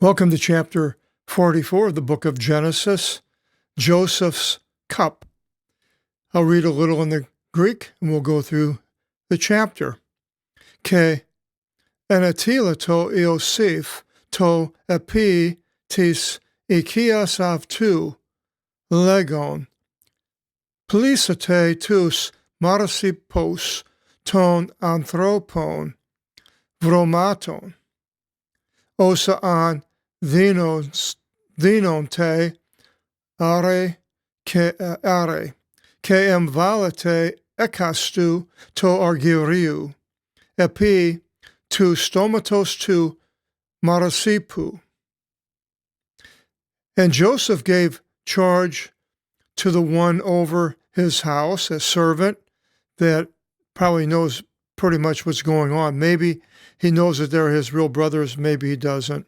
Welcome to chapter 44 of the book of Genesis, Joseph's cup. I'll read a little in the Greek and we'll go through the chapter. Ke enatila to Iosif to epi tis ikias avtu legon. Plisate tus marasipos ton anthropon vromaton. Osa an dinonte are ke valete ekastu to argiriu, epi tu stomatos tu marasipu. And Joseph gave charge to the one over his house, a servant that probably knows pretty much what's going on. Maybe he knows that they're his real brothers, maybe he doesn't.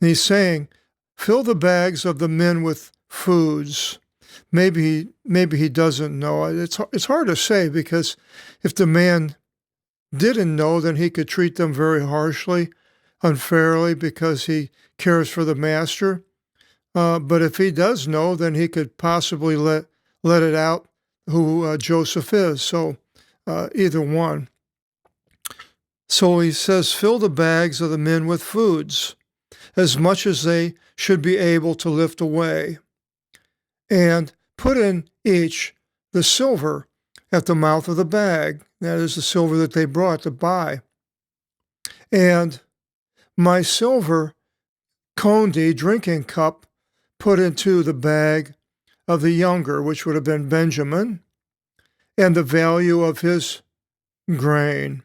And he's saying, fill the bags of the men with foods. Maybe he doesn't know. It's hard to say, because if the man didn't know, then he could treat them very harshly, unfairly, because he cares for the master. But if he does know, then he could possibly let it out who Joseph is. So either one. So he says, fill the bags of the men with foods, as much as they should be able to lift away, and put in each the silver at the mouth of the bag. That is the silver that they brought to buy. And my silver kondi drinking cup put into the bag of the younger, which would have been Benjamin, and the value of his grain.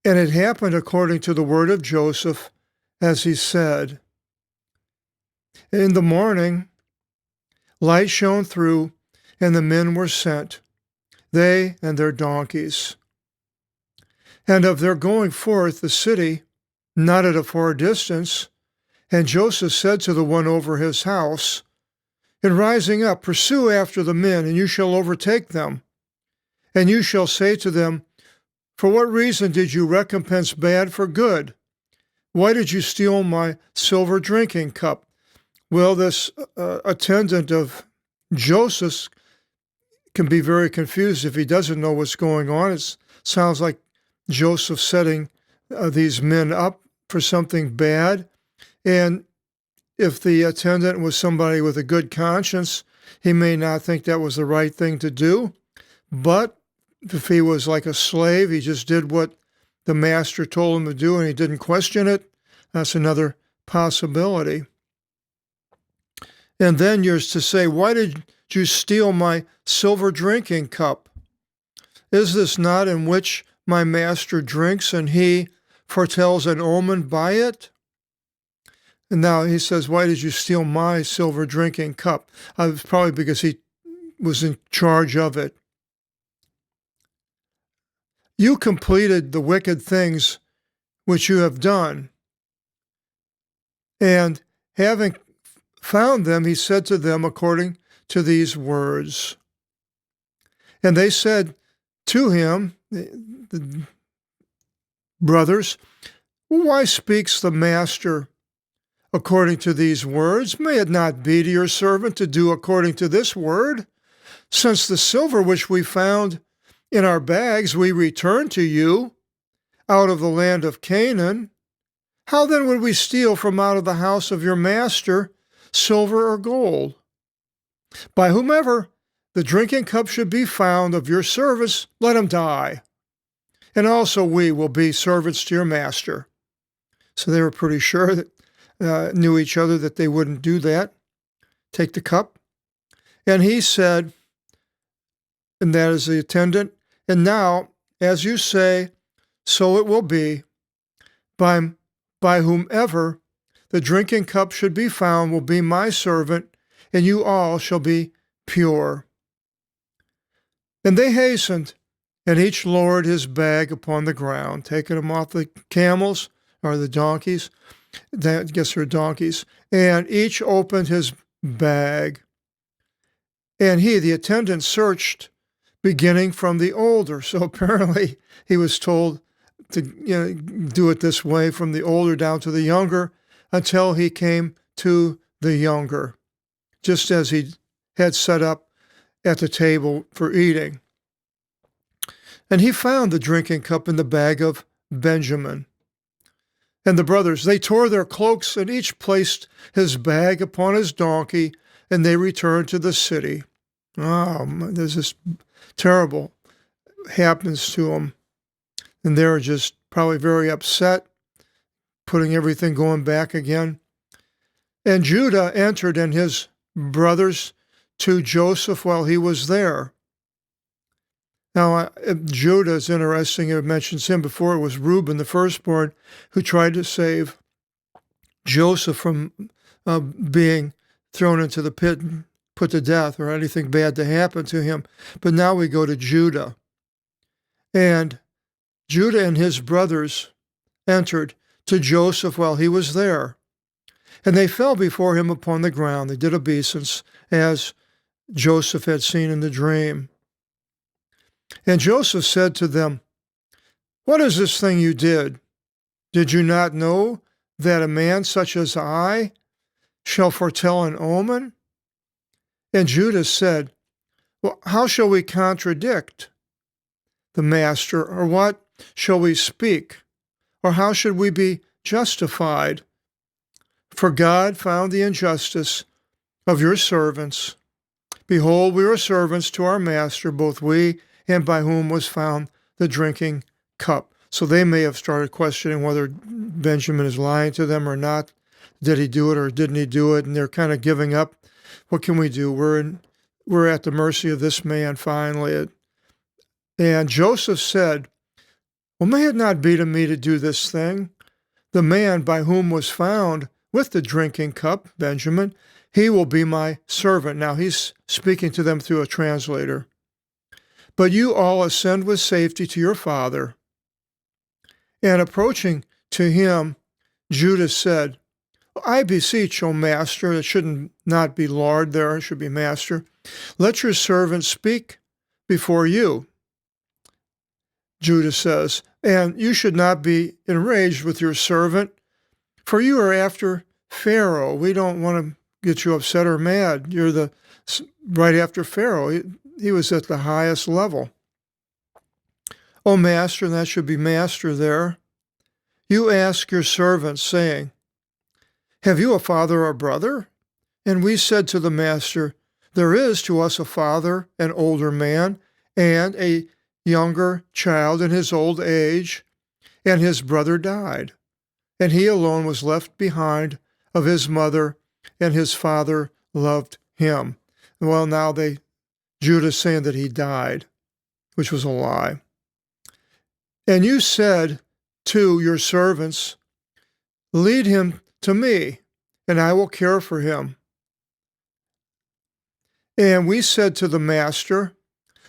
And it happened according to the word of Joseph, as he said. In the morning, light shone through, and the men were sent, they and their donkeys. And of their going forth, the city, not at a far distance, and Joseph said to the one over his house, in rising up, pursue after the men, and you shall overtake them. And you shall say to them, for what reason did you recompense bad for good? Why did you steal my silver drinking cup? Well, this attendant of Joseph's can be very confused if he doesn't know what's going on. It sounds like Joseph setting these men up for something bad. And if the attendant was somebody with a good conscience, he may not think that was the right thing to do. But if he was like a slave, he just did what the master told him to do and he didn't question it, that's another possibility. And then you're to say, why did you steal my silver drinking cup? Is this not in which my master drinks, and he foretells an omen by it? And now he says, why did you steal my silver drinking cup? It's probably because he was in charge of it. You completed the wicked things which you have done. And having found them, he said to them according to these words. And they said to him, the brothers, why speaks the master according to these words? May it not be to your servant to do according to this word? Since the silver which we found in our bags we returned to you out of the land of Canaan, how then would we steal from out of the house of your master silver or gold? By whomever the drinking cup should be found of your service, let him die. And also we will be servants to your master. So they were pretty sure that knew each other that they wouldn't do that. Take the cup. And he said, and that is the attendant, and now, as you say, so it will be. By whomever the drinking cup should be found will be my servant, and you all shall be pure. And they hastened, and each lowered his bag upon the ground, taking them off the camels, or the donkeys, I guess they're donkeys, and each opened his bag. And he, the attendant, searched, beginning from the older. So apparently he was told to do it this way, from the older down to the younger, until he came to the younger, just as he had set up at the table for eating. And he found the drinking cup in the bag of Benjamin. And the brothers, they tore their cloaks, and each placed his bag upon his donkey, and they returned to the city. Oh, there's this terrible happens to them. And they're just probably very upset, putting everything going back again. And Judah entered and his brothers to Joseph while he was there. Now, Judah is interesting. It mentions him before. It was Reuben, the firstborn, who tried to save Joseph from being thrown into the pit and put to death or anything bad to happen to him. But now we go to Judah. And Judah and his brothers entered to Joseph while he was there. And they fell before him upon the ground. They did obeisance, as Joseph had seen in the dream. And Joseph said to them, "What is this thing you did? Did you not know that a man such as I shall foretell an omen?" And Judah said, "Well, how shall we contradict the master, or what shall we speak? Or how should we be justified? For God found the injustice of your servants. Behold, we are servants to our master, both we and by whom was found the drinking cup." So they may have started questioning whether Benjamin is lying to them or not. Did he do it or didn't he do it? And they're kind of giving up. What can we do? We're at the mercy of this man finally. And Joseph said, "Well, may it not be to me to do this thing? The man by whom was found with the drinking cup, Benjamin, he will be my servant." Now he's speaking to them through a translator. "But you all ascend with safety to your father." And approaching to him, Judah said, "I beseech, O master," it shouldn't not be Lord there, it should be master, "let your servant speak before you." Judah says, "And you should not be enraged with your servant, for you are after Pharaoh. We don't want to get you upset or mad. You're right after Pharaoh. He was at the highest level. O master," and that should be master there, "you ask your servants, saying, 'Have you a father or brother?' And we said to the master, 'There is to us a father, an older man, and a younger child in his old age, and his brother died, and he alone was left behind of his mother, and his father loved him.'" Well, now Judah's saying that he died, which was a lie. "And you said to your servants, 'Lead him to me, and I will care for him.' And we said to the master,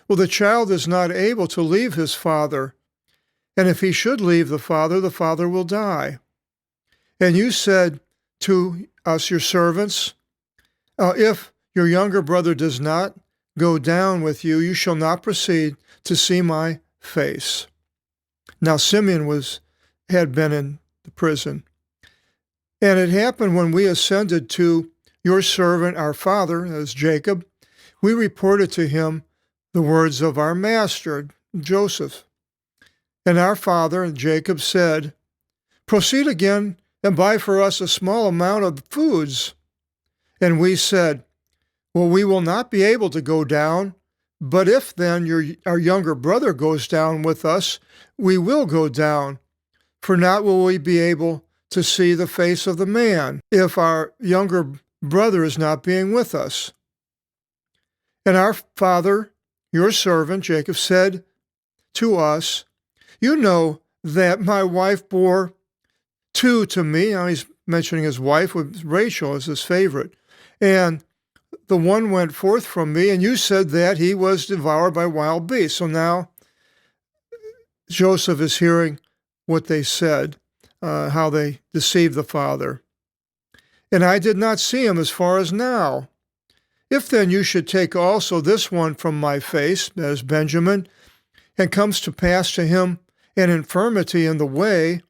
'Well, the child is not able to leave his father, and if he should leave the father will die.' And you said to us, your servants, 'If your younger brother does not go down with you, you shall not proceed to see my face.'" Now Simeon had been in the prison. "And it happened when we ascended to your servant, our father," as Jacob, "we reported to him the words of our master, Joseph. And our father, Jacob, said, 'Proceed again and buy for us a small amount of foods.' And we said, 'Well, we will not be able to go down, but if then our younger brother goes down with us, we will go down, for not will we be able to see the face of the man, if our younger brother is not being with us.' And our father, your servant, Jacob, said to us, 'You know that my wife bore two to me.'" Now he's mentioning his wife, with Rachel as his favorite. "And the one went forth from me, and you said that he was devoured by wild beasts." So now Joseph is hearing what they said, how they deceived the father. "And I did not see him as far as now. If then you should take also this one from my face," that is Benjamin, "and comes to pass to him an infirmity in the way,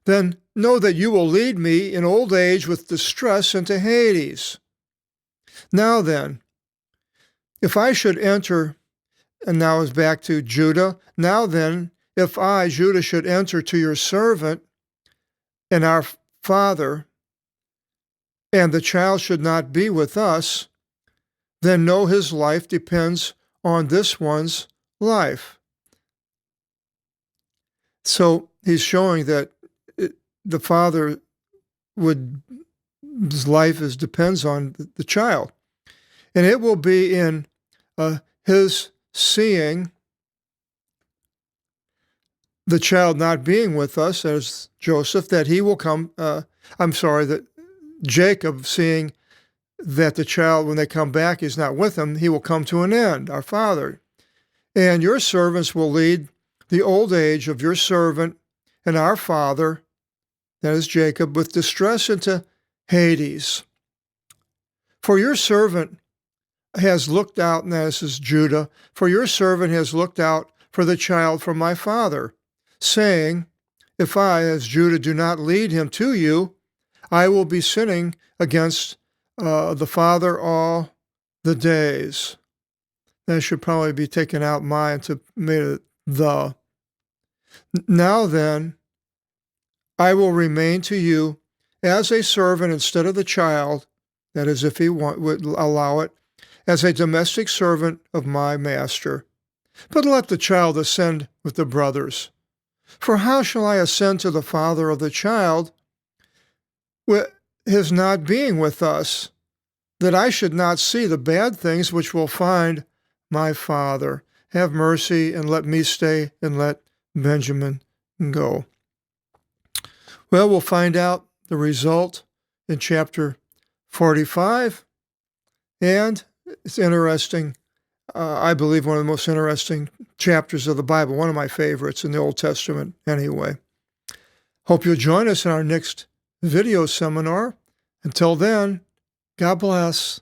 then know that you will lead me in old age with distress into Hades. Now then, if I should enter," and now is back to Judah, "now then, if I, Judah, should enter to your servant and our father, and the child should not be with us, then know his life depends on this one's life." So he's showing that the father his life depends on the child. And it will be in his seeing the child not being with us, as Joseph, that he will come, that Jacob, seeing that the child, when they come back, is not with him, he will come to an end, our father. "And your servants will lead the old age of your servant and our father," that is Jacob, "with distress into Hades. For your servant has looked out," and this is Judah, "for your servant has looked out for the child from my father, saying, if I, as Judah, do not lead him to you, I will be sinning against the father all the days." That should probably be taken out my and made it the. "Now then, I will remain to you as a servant instead of the child," that is, if he would allow it, "as a domestic servant of my master. But let the child ascend with the brothers. For how shall I ascend to the father of the child, with his not being with us, that I should not see the bad things which will find my father? Have mercy, and let me stay, and let Benjamin go." Well, we'll find out the result in chapter 45, and it's interesting. I believe one of the most interesting chapters of the Bible, one of my favorites in the Old Testament anyway. Hope you'll join us in our next video seminar. Until then, God bless.